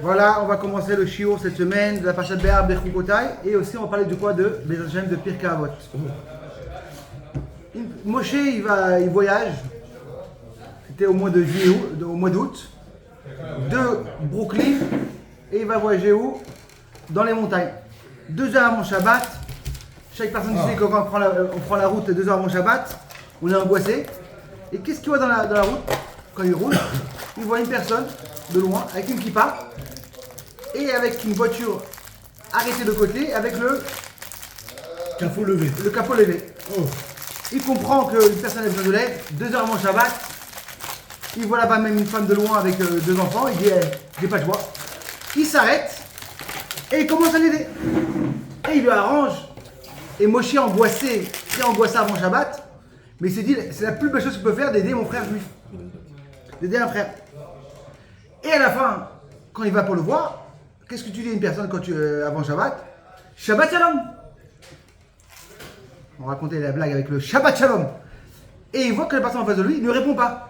Voilà, on va commencer le shiur cette semaine de la Parashat Be'ar Bechukotai et aussi on va parler de quoi de Be'ezrat Hashem de Pirkei Avot. Moshe il voyage, c'était au mois de juillet, au mois d'août, de Brooklyn et il va voyager où? Dans les montagnes. 2 heures avant Shabbat, chaque personne disait que quand on prend la route 2 heures avant Shabbat, on est angoissé. Et qu'est-ce qu'il voit dans la route? Quand il roule, il voit une personne de loin avec une kippa et avec une voiture arrêtée de côté avec le capot levé. Oh. Il comprend qu'une personne a besoin de l'aide. 2 heures avant Shabbat, il voit là-bas même une femme de loin avec 2 enfants. Il dit j'ai pas de choix. Il s'arrête et il commence à l'aider. Et il lui arrange. Et Moshe angoissé, très angoissé avant Shabbat, mais il s'est dit c'est la plus belle chose que je peux faire d'aider mon frère juif. D'aider un frère. Et à la fin, quand il va pour le voir, qu'est-ce que tu dis à une personne avant Shabbat? Shabbat Shalom. On racontait la blague avec le Shabbat Shalom. Et il voit que la personne en face de lui ne répond pas.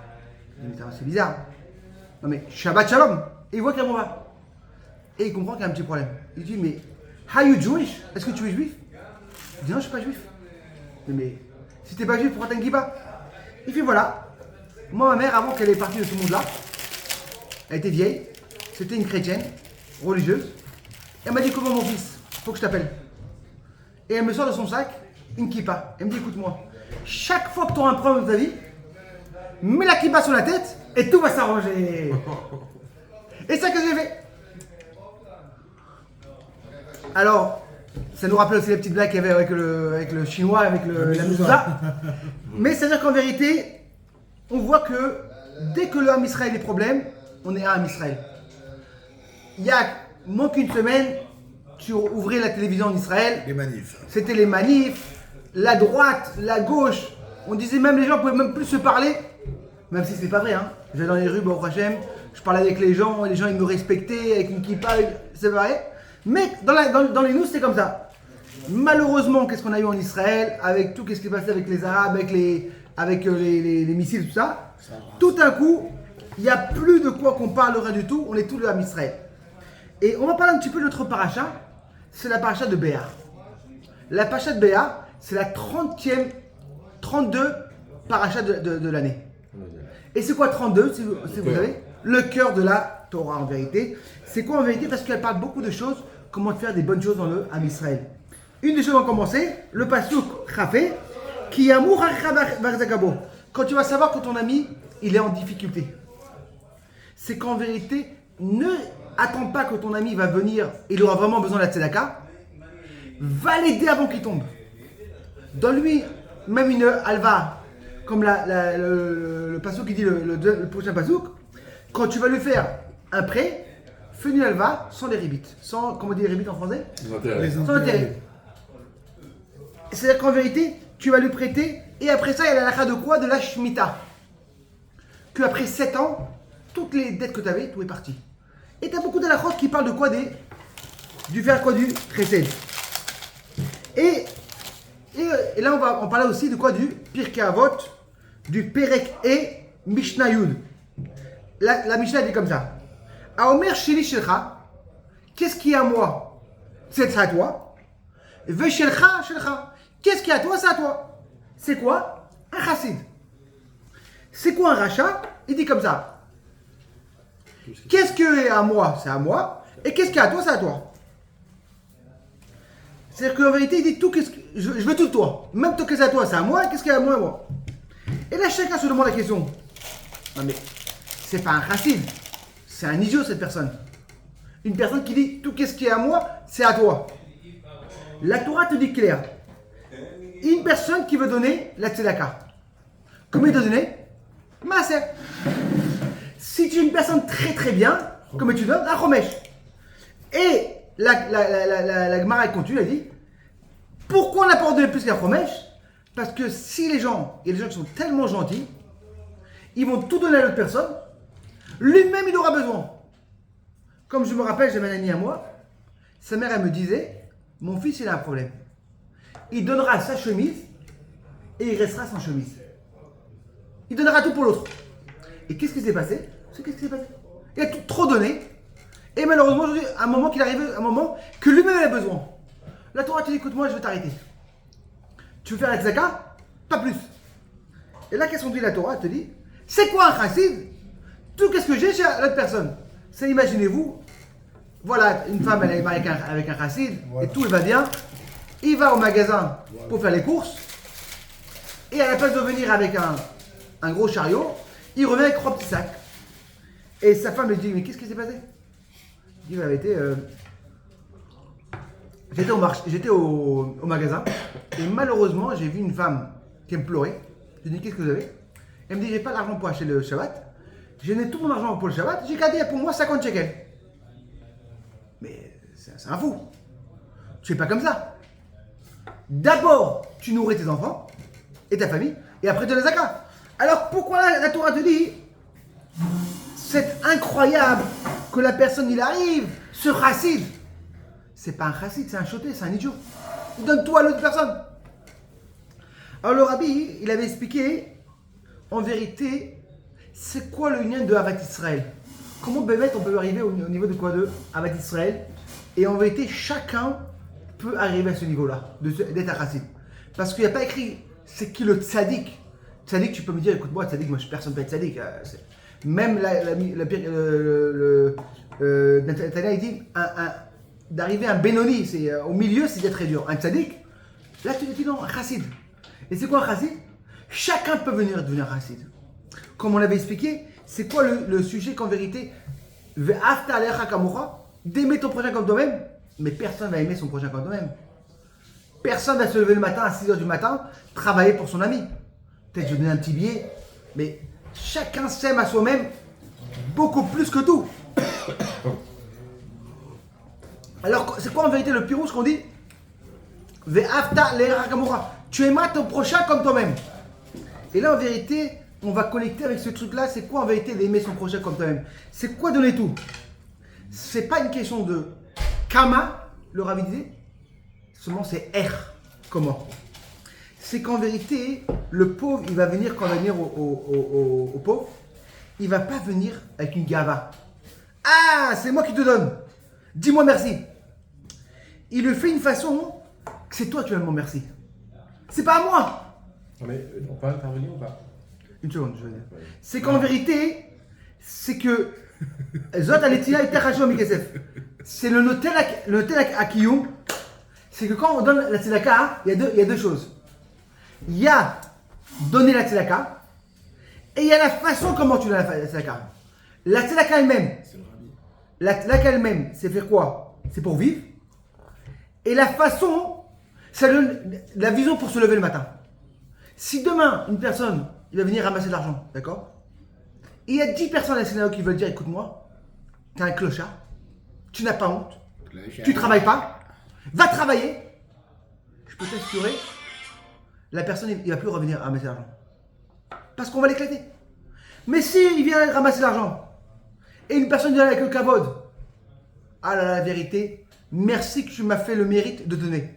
Il dit, c'est bizarre. Non mais Shabbat Shalom. Et il voit qu'il ne répond pas. Et il comprend qu'il y a un petit problème. Il dit, mais are you Jewish? Est-ce que tu es juif? Il dit, non, je ne suis pas juif. Mais si tu n'es pas juif, pourquoi tu as une kippa? Il fait, voilà. Moi, ma mère, avant qu'elle ait parti de ce monde-là, elle était vieille, c'était une chrétienne, religieuse. Elle m'a dit, comment mon fils, faut que je t'appelle. Et elle me sort de son sac une kippa. Elle me dit, écoute-moi, chaque fois que tu auras un problème dans ta vie, mets la kippa sur la tête et tout va s'arranger. Et c'est ça que j'ai fait. Alors, ça nous rappelle aussi les petites blagues qu'il y avait avec le chinois, avec la mezouza. Mais c'est-à-dire qu'en vérité, on voit que dès que le Ham Israël a des problèmes, on est à Ham Israël. Il y a moins qu'une semaine, tu ouvrais la télévision en Israël. Les manifs. C'était les manifs, la droite, la gauche. On disait même les gens ne pouvaient même plus se parler. Même si c'est pas vrai. Hein. J'allais dans les rues, Baruch Hashem, je parlais avec les gens ils me respectaient avec une kippa, c'est vrai. Mais dans les news, c'est comme ça. Malheureusement, qu'est-ce qu'on a eu en Israël, avec tout ce qui est passé avec les Arabes, avec les missiles, tout ça. Tout d'un coup, il n'y a plus de quoi qu'on parlera du tout, on est tous le Ham Israël. Et on va parler un petit peu de notre paracha, c'est la paracha de Béa. La paracha de Béa, c'est la 32 paracha de l'année. Et c'est quoi 32, si vous savez? Le cœur de la Torah en vérité. C'est quoi en vérité? Parce qu'elle parle beaucoup de choses, comment faire des bonnes choses dans le Ham Israël. Une des choses, on va commencer, le pasuk Chafé, qui amour barzakabo. Quand tu vas savoir que ton ami, il est en difficulté. C'est qu'en vérité, ne attends pas que ton ami va venir, il aura vraiment besoin de la tzedaka. Va l'aider avant qu'il tombe. Donne-lui même une halva, comme le pasuk qui dit le prochain pasuk. Quand tu vas lui faire un prêt, fais une halva sans les ribites. Sans, comment on dit les ribites en français? Sans intérêt. C'est-à-dire qu'en vérité, tu vas lui prêter, et après ça, il y a la halakha de quoi? De la Shemitah. Qu'après 7 ans, toutes les dettes que tu avais, tout est parti. Et tu as beaucoup d'halakhot qui parlent de quoi? Du faire quoi? Du chesed. Et là, on va en parler aussi de quoi? Du Pirkei Avot, du Perek et Mishnah Yud. La Mishnah dit comme ça. Aomer Sheli Shelcha, qu'est-ce qui est à moi? C'est à toi. Ve Shelcha, Shelcha. Qu'est-ce qui est à toi? C'est à toi. C'est quoi? Un chassid. C'est quoi un rachat? Il dit comme ça. Qu'est-ce qui est à moi? C'est à moi. Et qu'est-ce qui est à toi? C'est à toi. C'est-à-dire qu'en vérité, il dit tout. Je veux tout de toi. Même tout ce qui est à toi, c'est à moi. Et qu'est-ce qui est à moi? Et là, chacun se demande la question. Non mais, c'est pas un chassid. C'est un idiot cette personne. Une personne qui dit tout ce qui est à moi, c'est à toi. La Torah te dit clair. Une personne qui veut donner la tzedaka. Comment il doit donner? Maaser. Si tu es une personne très très bien, comment tu donnes? Un chomesh. Et la Gemara continue, elle dit pourquoi on n'a pas donné plus qu'un chomesh? Parce que si il y a des gens qui sont tellement gentils, ils vont tout donner à l'autre personne, lui-même il aura besoin. Comme je me rappelle, j'avais un ami à moi, sa mère elle me disait mon fils il a un problème. Il donnera sa chemise et il restera sans chemise. Il donnera tout pour l'autre. Et qu'est-ce qui s'est passé? Il a tout trop donné. Et malheureusement, aujourd'hui, un moment qu'il arrive, un moment que lui-même a besoin. La Torah te dit, écoute-moi, je vais t'arrêter. Tu veux faire la tzedaka? Pas plus. Et là, qu'est-ce qu'on dit la Torah? Elle te dit, c'est quoi un chassid? Tout qu'est-ce que j'ai chez l'autre personne? C'est, imaginez-vous, voilà, une femme, elle est mariée avec un chassid, et tout, il va bien. Il va au magasin pour faire les courses. Et à la place de venir avec un gros chariot, il revient avec 3 petits sacs. Et sa femme lui dit, mais qu'est-ce qui s'est passé? Il dit, la vérité, j'étais au magasin, et malheureusement, j'ai vu une femme qui me pleurait. Je lui ai dit, qu'est-ce que vous avez? Elle me dit, j'ai pas d'argent pour acheter le Shabbat. J'ai donné tout mon argent pour le Shabbat, j'ai gardé pour moi 50 shekels. Mais c'est un fou. Tu fais pas comme ça. D'abord, tu nourris tes enfants et ta famille, et après tu donnes la zakat. Alors pourquoi la Torah te dit, c'est incroyable que la personne, il arrive, ce chassid. C'est pas un chassid, c'est un choté, c'est un idiot. Il donne tout à l'autre personne. Alors le rabbi, il avait expliqué, en vérité, c'est quoi le lien de Havat Israël? Comment on peut arriver au niveau de quoi de Havat Israël? Et en vérité, chacun peut arriver à ce niveau-là, d'être un chassid. Parce qu'il n'y a pas écrit, c'est qui le tzaddik? Tzaddik, tu peux me dire, écoute-moi, tzaddik, moi personne ne peut être tzaddik. Même Nathanaël, il dit, d'arriver à un Benoni, au milieu, c'est déjà très dur. Un tzaddik, là tu dis non, un chassid. Et c'est quoi un chassid? Chacun peut devenir un chassid. Comme on l'avait expliqué, c'est quoi le sujet qu'en vérité, d'aimer ton prochain comme toi-même, mais personne ne va aimer son prochain comme toi-même. Personne va se lever le matin à 6h du matin, travailler pour son ami. Peut-être je donne un petit billet, mais chacun s'aime à soi-même beaucoup plus que tout. Alors, c'est quoi en vérité le pirou, ce qu'on dit? Tu aimeras ton prochain comme toi-même. Et là, en vérité, on va connecter avec ce truc-là. C'est quoi en vérité d'aimer son prochain comme toi-même? C'est quoi donner tout? C'est pas une question de kama, le rabbi disait, seulement c'est comment? C'est qu'en vérité, le pauvre, il va venir, quand il va venir au pauvre, il va pas venir avec une gava. Ah, c'est moi qui te donne. Dis-moi merci. Il le fait d'une façon que c'est toi qui vas me dire merci. C'est pas à moi. Non mais on peut intervenir ou pas? Une seconde, je veux dire. C'est qu'en vérité, c'est que Zot Aletia et Terachou Mikesef. C'est le notel à Kiyum. C'est que quand on donne la tzedaka, il y a deux choses. Il y a donner la tzedaka et il y a la façon comment tu donnes la tzedaka. La tzedaka elle-même, c'est faire quoi? C'est pour vivre. Et la façon, ça donne la vision pour se lever le matin. Si demain, une personne, il va venir ramasser de l'argent, d'accord? Et il y a 10 personnes à la scénario qui veulent dire, écoute-moi, t'es un clochard, tu n'as pas honte, tu travailles pas, va travailler. Je peux t'assurer, la personne, il va plus revenir ramasser l'argent. Parce qu'on va l'éclater. Mais si il vient ramasser l'argent, et une personne vient avec le kavod, ah là là, la vérité, merci que tu m'as fait le mérite de donner.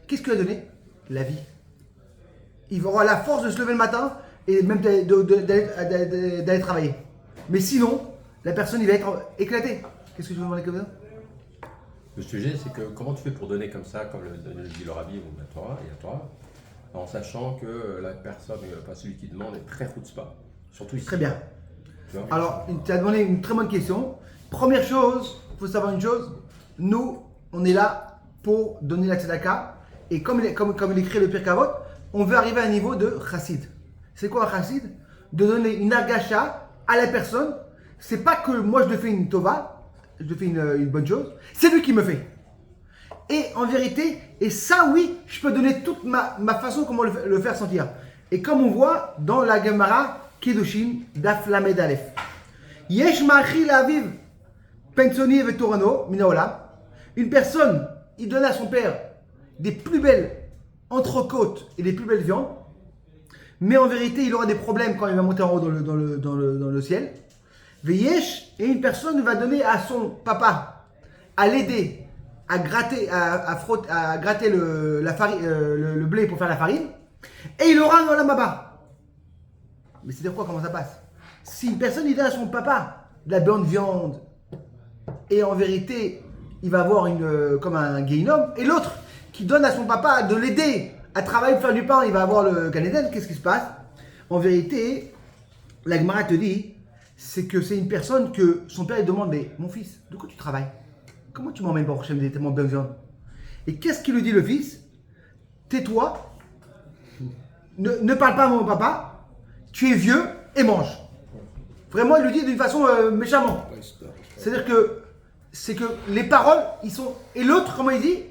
Qu'est-ce que tu as donné? La vie. Il va avoir la force de se lever le matin et même d'aller travailler. Mais sinon, la personne, il va être éclaté. Qu'est-ce que tu veux demander comme ça? Le sujet, c'est que comment tu fais pour donner comme ça, comme le dit le rabbi ou la Torah, et la Torah, en sachant que la personne, pas celui qui demande, est très chutzpah. Surtout ici. Très bien. Alors, tu as demandé une très bonne question. Première chose, il faut savoir une chose. Nous, on est là pour donner la tzedaka. Et comme il écrit le Pirkei Avot, on veut arriver à un niveau de chassid. C'est quoi un chassid? De donner une agacha à la personne. C'est pas que moi je le fais une tova, je le fais une bonne chose. C'est lui qui me fait. Et en vérité, et ça oui, je peux donner toute ma façon comment le faire sentir. Et comme on voit dans la Gemara Kedushin Daf Lamed Aleph. Yesh ma'achil aviv pensoni et torano mina olam. Une personne, il donne à son père des plus belles entrecôtes et des plus belles viandes, mais en vérité, il aura des problèmes quand il va monter en haut dans le ciel. Veyesh, et une personne va donner à son papa, à l'aider à gratter, à gratter le blé pour faire la farine, et il aura un olam haba. Mais c'est-à-dire quoi? Comment ça passe? Si une personne il donne à son papa de la bonne viande, et en vérité, il va avoir comme un guéhinnom, et l'autre qui donne à son papa de l'aider à travailler pour faire du pain, il va avoir le Gan Eden. Qu'est-ce qui se passe? En vérité, la Gemara te dit, c'est que c'est une personne que son père lui demande, mais mon fils, de quoi tu travailles? Comment tu m'emmènes pour Hachem, tellement bien viande? Et qu'est-ce qu'il lui dit le fils? Tais-toi, ne parle pas à mon papa, tu es vieux et mange. Vraiment, il lui dit d'une façon méchamment. C'est-à-dire que c'est que les paroles, ils sont... Et l'autre, comment il dit?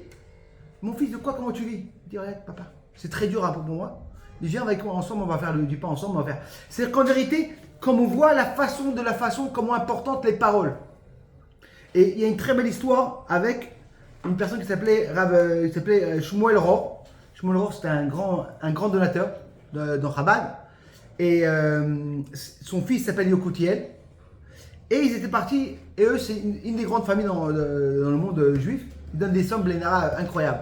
Mon fils, de quoi, comment tu vis? Il dit, regarde, papa, c'est très dur pour moi. Il dit, viens avec moi ensemble, on va faire du pain ensemble, on va faire... C'est-à-dire qu'en vérité, comme on voit la façon, comment importantes les paroles. Et il y a une très belle histoire avec une personne qui s'appelait Shmuel Rohr. Shmuel Rohr, c'était un grand donateur dans Chabad. Et son fils s'appelle Yokutiel. Et ils étaient partis, et eux, c'est une des grandes familles dans le monde juif. Ils donnent des sommes blénara incroyables.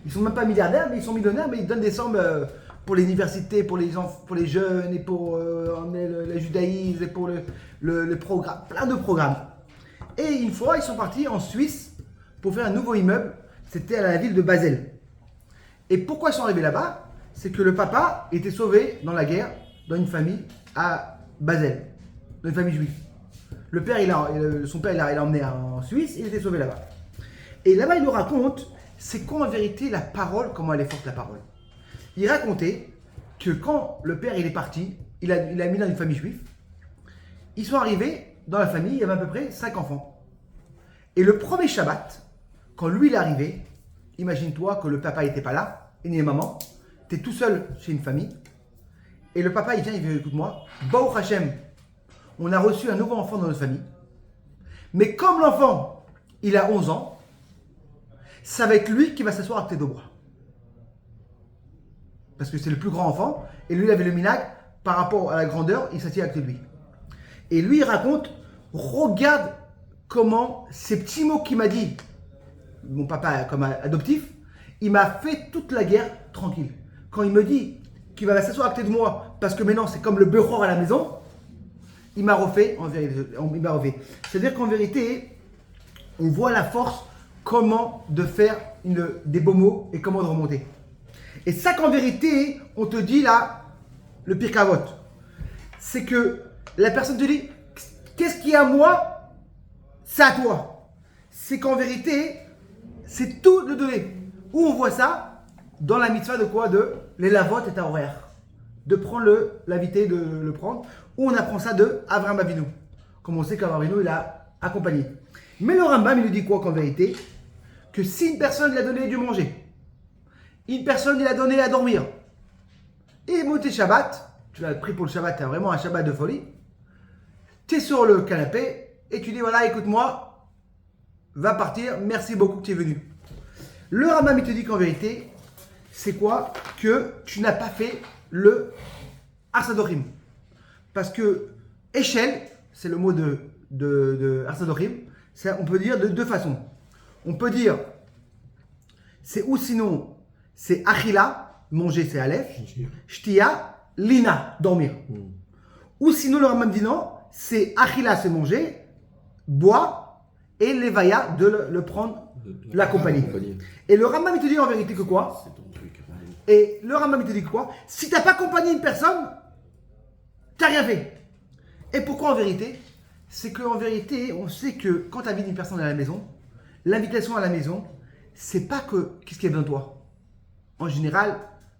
Ils sont même pas milliardaires, mais ils sont millionnaires, mais ils donnent des sommes pour l'université, pour les jeunes, et pour le judaïsme, et pour le programme, plein de programmes. Et une fois, ils sont partis en Suisse pour faire un nouveau immeuble. C'était à la ville de Basel. Et pourquoi ils sont arrivés là-bas? C'est que le papa était sauvé dans la guerre, dans une famille à Basel, dans une famille juive. Le père, son père, il l'a emmené en Suisse, il était sauvé là-bas. Et là-bas, il nous raconte, c'est quoi en vérité la parole, comment elle est forte la parole. Il racontait que quand le père il est parti, il a mis dans une famille juive, ils sont arrivés dans la famille, il y avait à peu près 5 enfants. Et le premier Shabbat, quand lui il est arrivé, imagine-toi que le papa n'était pas là, et ni la maman, tu es tout seul chez une famille, et le papa il vient, il dit écoute-moi, Baruch Hashem, on a reçu un nouveau enfant dans notre famille, mais comme l'enfant il a 11 ans, ça va être lui qui va s'asseoir à tes deux bras. Parce que c'est le plus grand enfant, et lui il avait le minag, par rapport à la grandeur, il s'assied à côté de lui. Et lui il raconte, regarde comment ces petits mots qu'il m'a dit, mon papa comme adoptif, il m'a fait toute la guerre tranquille. Quand il me dit qu'il va s'asseoir à côté de moi, parce que maintenant c'est comme le Bechor à la maison, il m'a refait, C'est-à-dire qu'en vérité, on voit la force, comment de faire des beaux mots et comment de remonter. Et ça qu'en vérité, on te dit là, le pire cavote, c'est que la personne te dit, qu'est-ce qui est à moi, c'est à toi. C'est qu'en vérité, c'est tout le donner. Où on voit ça? Dans la mitzvah de quoi? De les lavotes est à horaire. De prendre l'invité, de le prendre. Où on apprend ça de Avraham Avinu. Comme on sait qu'Avraham Avinu, il a accompagné. Mais le Rambam, il nous dit quoi qu'en vérité? Que si une personne lui a donné du manger, une personne lui a donné à dormir, et monté Shabbat, tu l'as pris pour le Shabbat, tu as vraiment un Shabbat de folie, tu es sur le canapé, et tu dis voilà, écoute-moi, va partir, merci beaucoup que tu es venu. Le Rambam, il te dit qu'en vérité, c'est quoi? Que tu n'as pas fait le Arsadorim. Parce que échelle, c'est le mot de Arsadorim, on peut dire de deux façons. On peut dire, c'est ou sinon, c'est Achila, manger c'est Aleph, Shtia, Lina, dormir. Ou sinon, le Rambam dit non, c'est Achila, c'est manger, boire, et Levaya, de le prendre, l'accompagner. Et le Rambam, il te dit en vérité que quoi? Et le Rambam, il te dit que quoi? Si tu n'as pas accompagné une personne, tu n'as rien fait. Et pourquoi en vérité? C'est qu'en vérité, on sait que quand tu invites une personne à la maison, l'invitation à la maison, c'est pas que qu'est-ce qu'il y a besoin de toi. En général,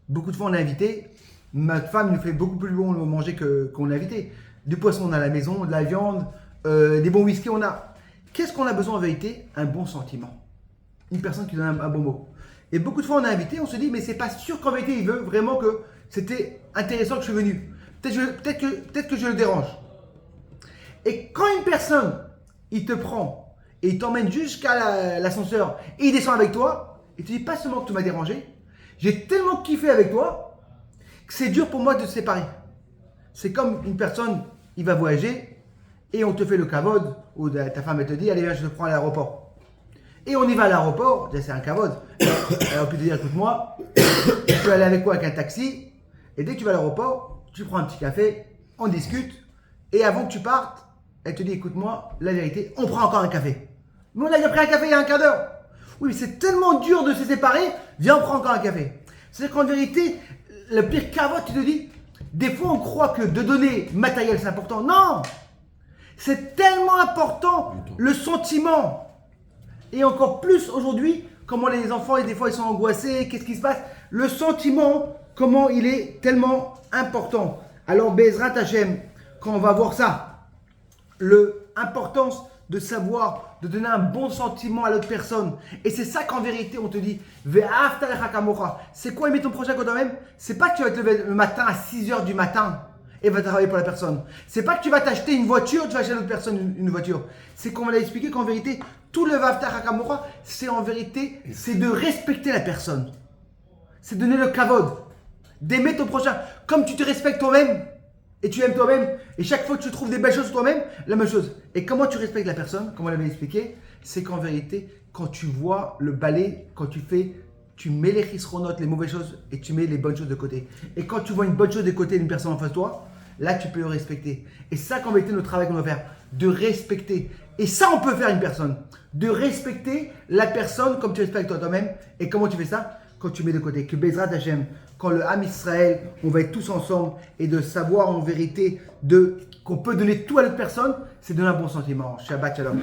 beaucoup de fois on est invité, ma femme nous fait beaucoup plus bon manger qu'on est invité. Du poisson on a à la maison, de la viande, des bons whisky on a. Qu'est-ce qu'on a besoin en vérité? Un bon sentiment. Une personne qui donne un bon mot. Et beaucoup de fois on est invité, on se dit mais c'est pas sûr qu'en vérité il veut vraiment que c'était intéressant que je suis venu. Peut-être que je le dérange. Et quand une personne, il te prend et il t'emmène jusqu'à l'ascenseur et il descend avec toi, et tu dis pas seulement que tu m'as dérangé, j'ai tellement kiffé avec toi que c'est dur pour moi de te séparer. C'est comme une personne, il va voyager et on te fait le kavod, ou ta femme elle te dit allez viens je te prends à l'aéroport. Et on y va à l'aéroport, c'est un kavod. Alors on peut te dire écoute-moi, tu peux aller avec quoi? Avec un taxi, et dès que tu vas à l'aéroport, tu prends un petit café, on discute, et avant que tu partes, elle te dit écoute-moi, la vérité, on prend encore un café. Mais on a déjà pris un café il y a un quart d'heure. Oui, mais c'est tellement dur de se séparer, viens, on prend encore un café. C'est-à-dire qu'en vérité, le pire cavote, tu te dis, des fois on croit que de donner matériel c'est important. Non! C'est tellement important le sentiment. Et encore plus aujourd'hui, comment les enfants, et des fois ils sont angoissés, qu'est-ce qui se passe? Le sentiment, comment il est tellement important. Alors, Bezrat Hashem, quand on va voir ça, l'importance de savoir, de donner un bon sentiment à l'autre personne. Et c'est ça qu'en vérité, on te dit, Ve'ahavta lecha kamocha. C'est quoi aimer ton prochain comme toi-même? C'est pas que tu vas te lever le matin à 6h du matin et va travailler pour la personne. C'est pas que tu vas t'acheter une voiture, tu vas acheter à l'autre personne une voiture. C'est qu'on va l'expliquer qu'en vérité, tout le Ve'ahavta lecha kamocha, c'est en vérité, c'est de respecter la personne. C'est donner le kavod, d'aimer ton prochain. Comme tu te respectes toi-même, et tu aimes toi-même, et chaque fois que tu trouves des belles choses sur toi-même, la même chose. Et comment tu respectes la personne, comme on l'avait expliqué, c'est qu'en vérité, quand tu vois le balai, quand tu mets les chisronotes, les mauvaises choses, et tu mets les bonnes choses de côté. Et quand tu vois une bonne chose de côté d'une personne en face de toi, là tu peux le respecter. Et ça, qu'en vérité, notre travail qu'on doit faire, de respecter. Et ça, on peut faire une personne. De respecter la personne comme tu respectes toi-même. Et comment tu fais ça? Quand tu mets de côté. Que Bezrat Hashem, quand le Ham Israël, on va être tous ensemble et de savoir en vérité qu'on peut donner tout à l'autre personne, c'est donner un bon sentiment. Shabbat Shalom.